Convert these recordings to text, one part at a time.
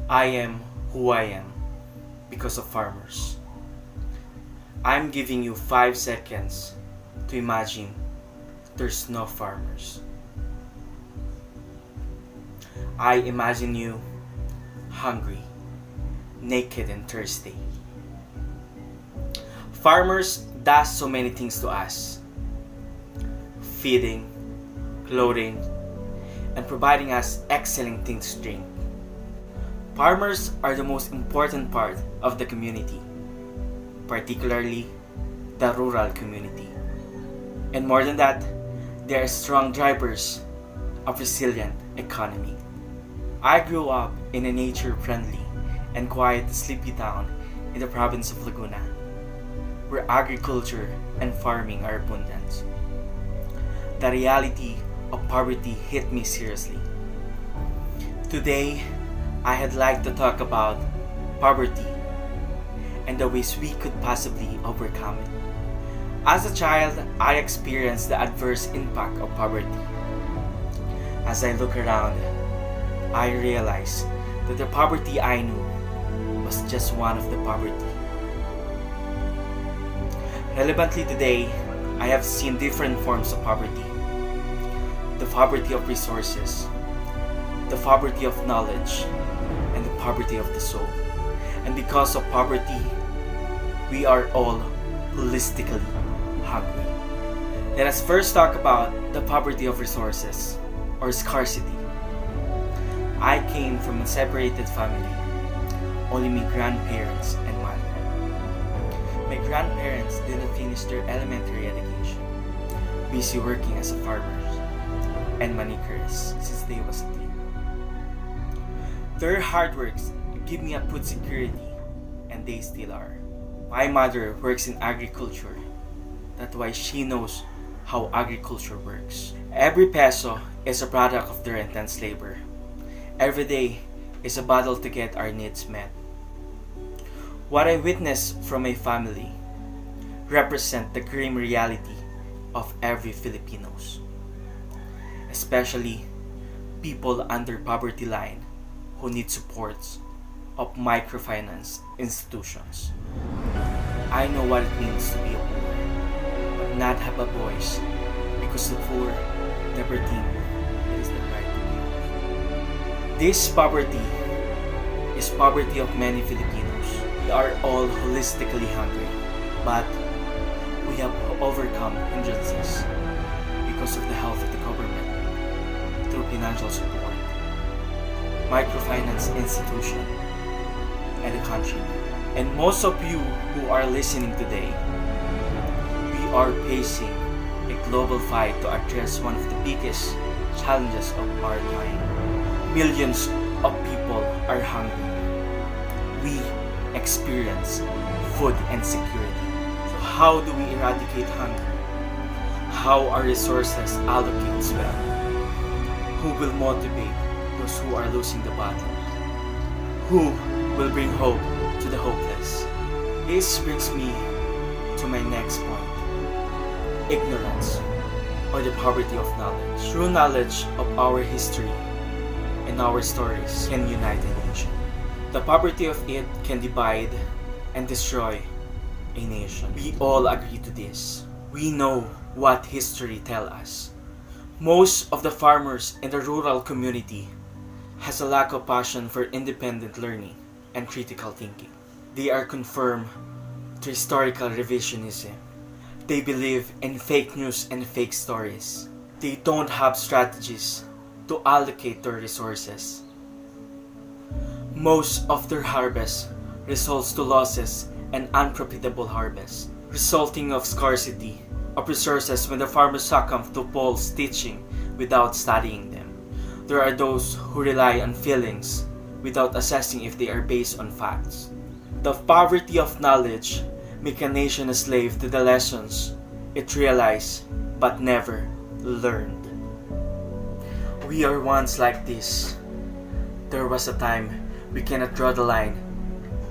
I am who I am because of farmers. I'm giving you 5 seconds to imagine there's no farmers. I imagine you hungry, naked and thirsty. Farmers does so many things to us. Feeding, clothing, and providing us excellent things to drink. Farmers are the most important part of the community, particularly the rural community. And more than that, they are strong drivers of resilient economy. I grew up in a nature-friendly and quiet sleepy town in the province of Laguna, where agriculture and farming are abundant. The reality of poverty hit me seriously. Today, I'd like to talk about poverty and the ways we could possibly overcome it. As a child, I experienced the adverse impact of poverty. As I look around, I realized that the poverty I knew was just one of the poverty. Relevantly today, I have seen different forms of poverty. The poverty of resources, the poverty of knowledge, and the poverty of the soul. And because of poverty, we are all holistically hungry. Let us first talk about the poverty of resources, or scarcity. I came from a separated family, only my grandparents and mother. My grandparents didn't finish their elementary education, busy working as a farmers and manicurists since they was a teen. Their hard works give me a food security, and they still are. My mother works in agriculture. That's why she knows how agriculture works. Every peso is a product of their intense labor. Every day is a battle to get our needs met. What I witness from my family represent the grim reality of every Filipinos, especially people under poverty line who need supports of microfinance institutions. I know what it means to be a poor, but not have a voice because the poor never think it is the right to be. This poverty is poverty of many Filipinos. We are all holistically hungry, but we have overcome hindrances because of the help of the government through financial support, microfinance institution, and the country. And most of you who are listening today, we are facing a global fight to address one of the biggest challenges of our time. Millions of people are hungry. We experience food insecurity. So how do we eradicate hunger? How are resources allocated well? Who will motivate those who are losing the battle? Who will bring hope to the hopeless? This brings me to my next point. Ignorance, or the poverty of knowledge. True knowledge of our history and our stories can unite a nation. The poverty of it can divide and destroy a nation. We all agree to this. We know what history tells us. Most of the farmers in the rural community has a lack of passion for independent learning and critical thinking. They are confirmed to historical revisionism. They believe in fake news and fake stories. They don't have strategies to allocate their resources. Most of their harvest results to losses and unprofitable harvest, resulting of scarcity of resources when the farmers succumb to false teaching without studying them. There are those who rely on feelings without assessing if they are based on facts. The poverty of knowledge make a nation a slave to the lessons it realized but never learned. We are once like this. There was a time we cannot draw the line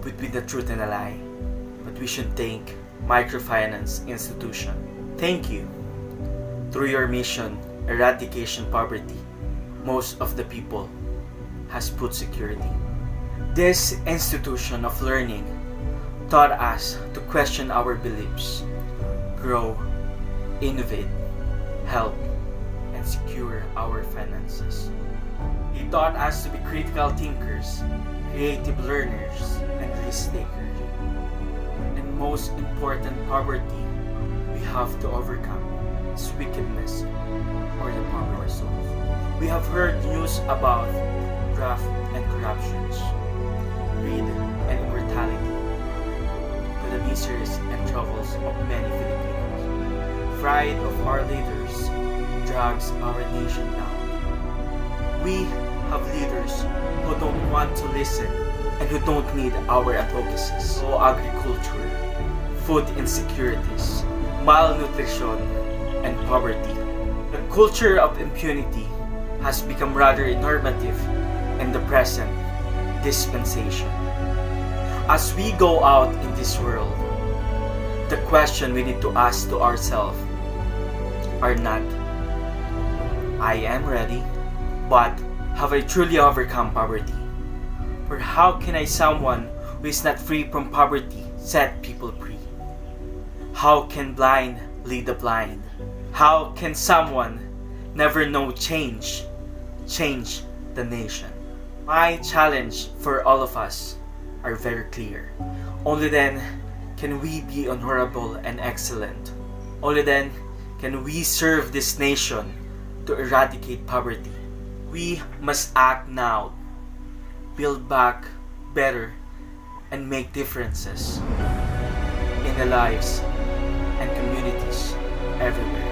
between the truth and a lie, but we should thank microfinance institution. Thank you. Through your mission, eradication poverty, most of the people has food security. This institution of learning taught us to question our beliefs, grow, innovate, help, and secure our finances. He taught us to be critical thinkers, creative learners, and risk takers. And most important, poverty we have to overcome is wickedness, or the power of souls. We have heard news about graft and corruptions, greed and immortality, to the miseries and troubles of many Filipinos. Pride of our leaders drags our nation down. We have leaders who don't want to listen and who don't need our advocacies. So agriculture, food insecurities, malnutrition, and poverty. The culture of impunity has become rather normative in the present dispensation. As we go out in this world, the question we need to ask to ourselves are not, I am ready, but have I truly overcome poverty? Or how can someone who is not free from poverty set people free? How can blind lead the blind? How can someone never know change the nation? My challenge for all of us are very clear. Only then can we be honorable and excellent. Only then can we serve this nation to eradicate poverty. We must act now, build back better, and make differences in the lives and communities everywhere.